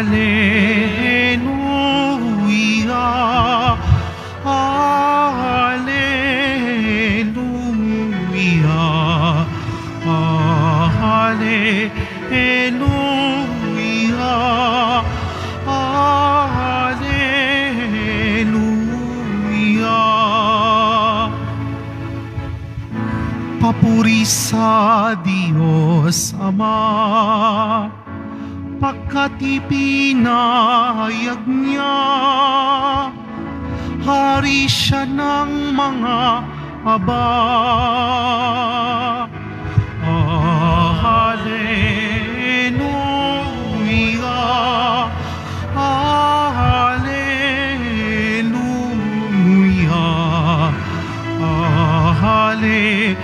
Hallelujah, Hallelujah, Hallelujah, Hallelujah. Papuri sa Diyos Ama, pagkat ipinahayag niya, hari siya ng mga aba. Hallelujah, Hallelujah, Hallelujah,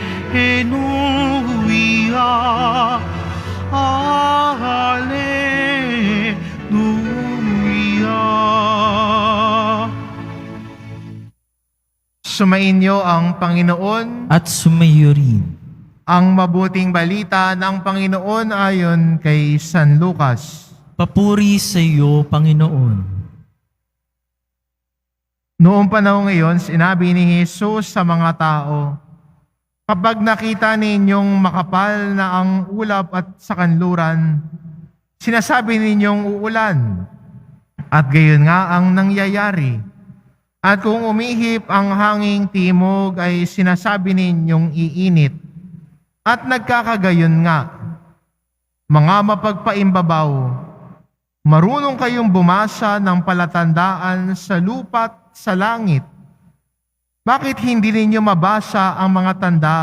Hallelujah. Sumainyo ang Panginoon at sumayo rin. ang mabuting balita ng Panginoon ayon kay San Lucas. Papuri sa iyo, Panginoon. Noong panahon ngayon, sinabi ni Jesus sa mga tao, kapag nakita ninyong makapal na ang ulap at sa kanluran, sinasabi ninyong uulan, at gayon nga ang nangyayari. At kung umihip ang hanging timog ay sinasabi ninyong iinit, at nagkakagayon nga. Mga mapagpaimbabaw, marunong kayong bumasa ng palatandaan sa lupa't sa langit. Bakit hindi ninyo mabasa ang mga tanda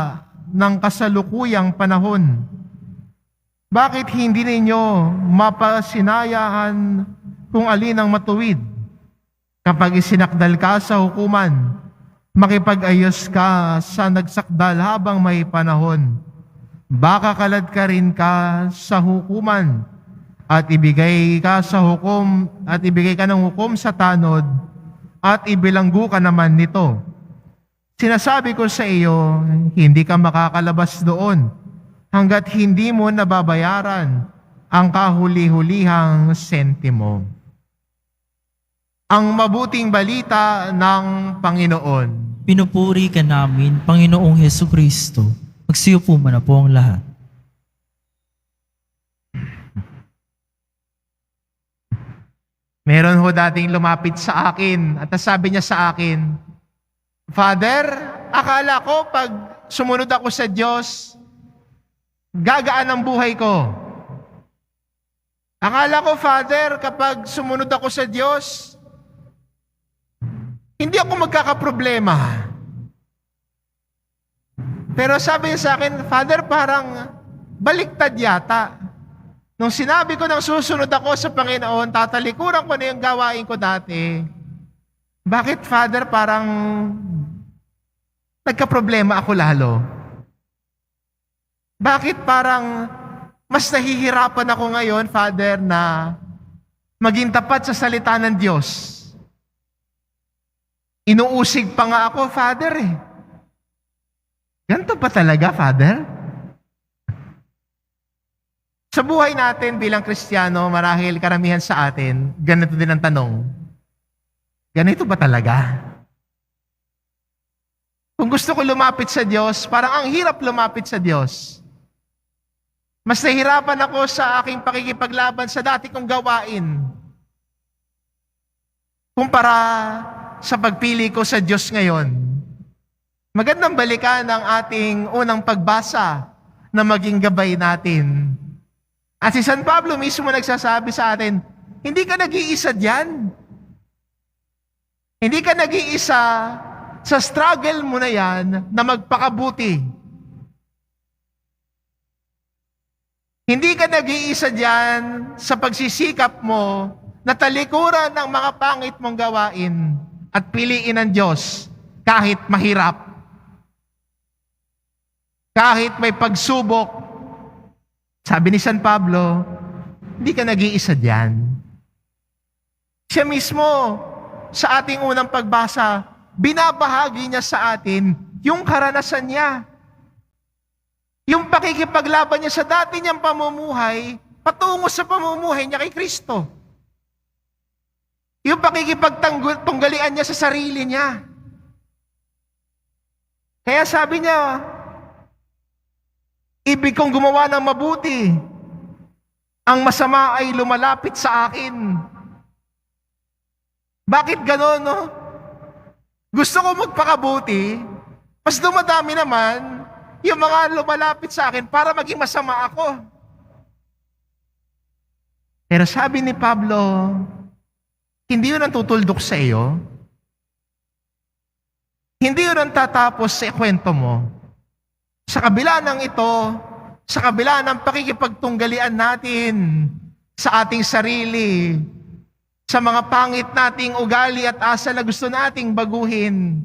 ng kasalukuyang panahon? Bakit hindi ninyo mapasinayahan kung alin ang matuwid? Kapag isinakdal ka sa hukuman, makipag-ayos ka sa nagsakdal habang may panahon. Baka kalad ka rin ka sa hukuman at ibigay ka ng hukom sa tanod at ibilanggo ka naman nito. Sinasabi ko sa iyo, hindi ka makakalabas doon hanggat hindi mo nababayaran ang kahuli-hulihang sentimo. Ang mabuting balita ng Panginoon. Pinupuri ka namin, Panginoong Hesukristo. Magsiyo po muna po ang lahat. Meron ho dating lumapit sa akin at sabi niya sa akin, Father, akala ko pag sumunod ako sa Diyos, gagaan ang buhay ko. Akala ko, Father, kapag sumunod ako sa Diyos, hindi ako magkakaproblema. Pero sabi niya sa akin, Father, parang baliktad yata. Nung sinabi ko nang susunod ako sa Panginoon, tatalikuran ko na yung gawain ko dati. Bakit, Father, parang nagkaproblema ako lalo? Bakit parang mas nahihirapan ako ngayon, Father, na maging tapat sa salita ng Diyos? Inuusig pa nga ako, Father eh. Ganito pa talaga, Father? Sa buhay natin bilang Kristiyano, marahil karamihan sa atin, ganito din ang tanong. Ganito ba talaga? Kung gusto ko lumapit sa Diyos, parang ang hirap lumapit sa Diyos. Mas nahihirapan ako sa aking pakikipaglaban sa dati kong gawain. Kumpara sa pagpili ko sa Diyos ngayon. Magandang balikan ang ating unang pagbasa na maging gabay natin. At si San Pablo mismo nagsasabi sa atin, hindi ka nag-iisa diyan. Hindi ka nag-iisa sa struggle mo na yan na magpakabuti. Hindi ka nag-iisa diyan sa pagsisikap mo na talikuran ng mga pangit mong gawain at piliin ng Diyos kahit mahirap. Kahit may pagsubok, sabi ni San Pablo, hindi ka nag-iisa diyan. Siya mismo, sa ating unang pagbasa, binabahagi niya sa atin yung karanasan niya. Yung pakikipaglaban niya sa dati niyang pamumuhay, patungo sa pamumuhay niya kay Kristo. Yung pakikipagtunggalian niya sa sarili niya. Kaya sabi niya, ibig kong gumawa ng mabuti, ang masama ay lumalapit sa akin. Bakit gano'n, no? Gusto ko magpakabuti, mas dumadami naman yung mga lumalapit sa akin para maging masama ako. Pero sabi ni Pablo, hindi yun ang tutuldok sa iyo. Hindi yun ang tatapos sa kwento mo. Sa kabila ng ito, sa kabila ng pakikipagtunggalian natin sa ating sarili, sa mga pangit nating ugali at asal na gusto nating baguhin,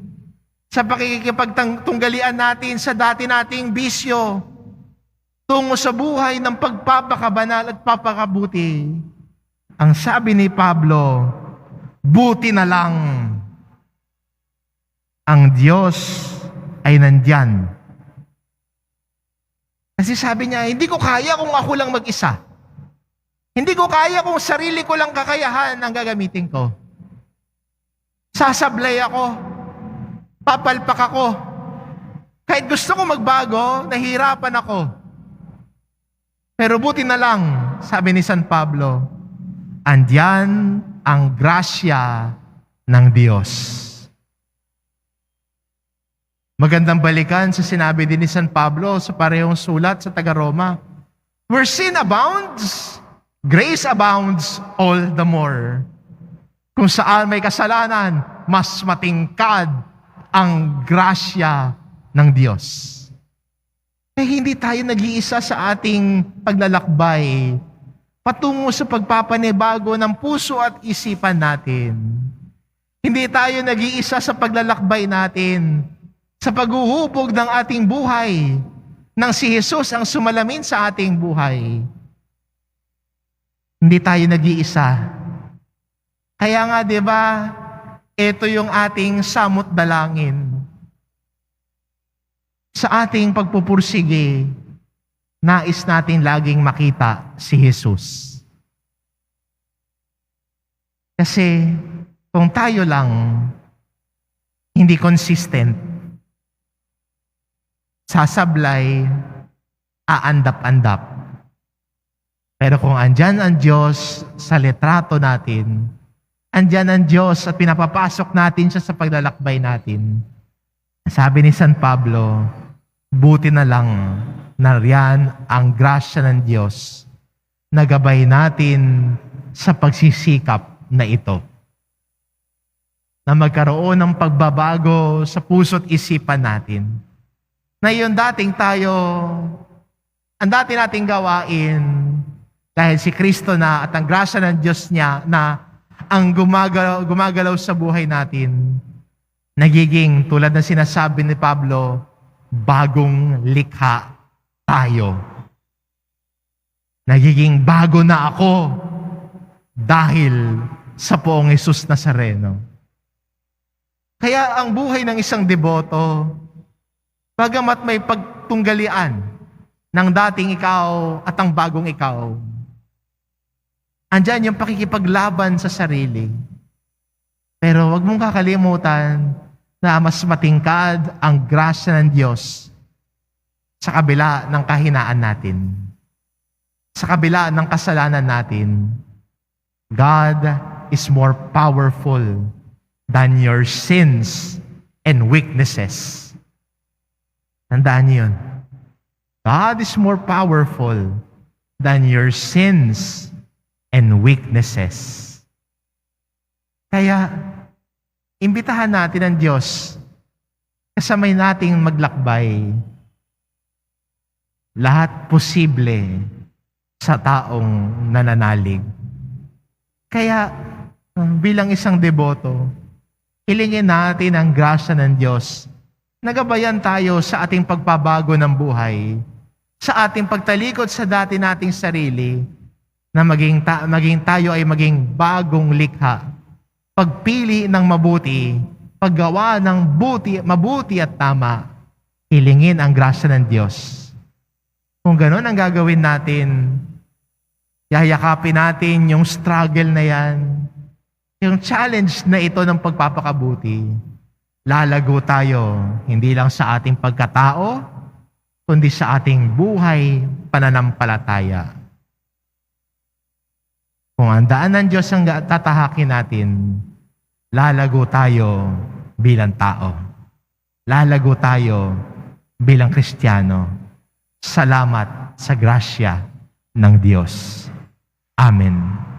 sa pakikipagtunggalian natin sa dati nating bisyo, tungo sa buhay ng pagpapakabanal at papakabuti, ang sabi ni Pablo, buti na lang ang Diyos ay nandyan. Kasi sabi niya, hindi ko kaya kung ako lang mag-isa. Hindi ko kaya kung sarili ko lang kakayahan ang gagamitin ko. Sasablay ako. Papalpak ako. Kahit gusto ko magbago, nahihirapan ako. Pero buti na lang, sabi ni San Pablo, andyan ang grasya ng Diyos. Magandang balikan sa sinabi din ni San Pablo sa parehong sulat sa taga-Roma. Where sin abounds, grace abounds all the more. Kung saan may kasalanan, mas matingkad ang grasya ng Diyos. Eh, hindi tayo nag-iisa sa ating paglalakbay patungo sa pagpapanibago ng puso at isipan natin. Hindi tayo nag-iisa sa paglalakbay natin sa paghuhubog ng ating buhay nang si Jesus ang sumalamin sa ating buhay. Hindi tayo nag-iisa. Kaya nga, di ba, ito yung ating samot dalangin. Sa ating pagpupursige, nais natin laging makita si Jesus. Kasi kung tayo lang hindi consistent, sasablay, aandap-andap. Pero kung andyan ang Diyos sa litrato natin, andyan ang Diyos at pinapapasok natin siya sa paglalakbay natin, sabi ni San Pablo, buti na lang na riyan ang grasya ng Diyos na gabay natin sa pagsisikap na ito. Na magkaroon ng pagbabago sa puso't isipan natin. Na yung dating tayo, ang dati nating gawain, dahil si Kristo na at ang grasya ng Diyos niya na ang gumagalaw sa buhay natin, nagiging tulad ng sinasabi ni Pablo, bagong likha tayo. Nagiging bago na ako dahil sa Poong Jesus Nazareno. Kaya ang buhay ng isang deboto, bagamat may pagtunggalian ng dating ikaw at ang bagong ikaw, andyan yung pakikipaglaban sa sarili. Pero wag mong kakalimutan na mas matingkad ang grasya ng Diyos sa kabila ng kahinaan natin. Sa kabila ng kasalanan natin, God is more powerful than your sins and weaknesses. Tandaan niyo yun. God is more powerful than your sins and weaknesses. Kaya, imbitahan natin ang Diyos kasamay nating maglakbay. Lahat posible sa taong nananalig. Kaya, bilang isang deboto, hilingin natin ang grasya ng Diyos. Nagabayan tayo sa ating pagpabago ng buhay, sa ating pagtalikod sa dati nating sarili, na maging tayo ay maging bagong likha. Pagpili ng mabuti, paggawa ng mabuti at tama, hilingin ang grasya ng Diyos. Kung gano'n ang gagawin natin, yayakapin natin yung struggle na yan, yung challenge na ito ng pagpapakabuti, lalago tayo hindi lang sa ating pagkatao, kundi sa ating buhay pananampalataya. Kung ang daan ng Diyos ang tatahakin natin, lalago tayo bilang tao. Lalago tayo bilang Kristiyano. Salamat sa grasya ng Diyos. Amen.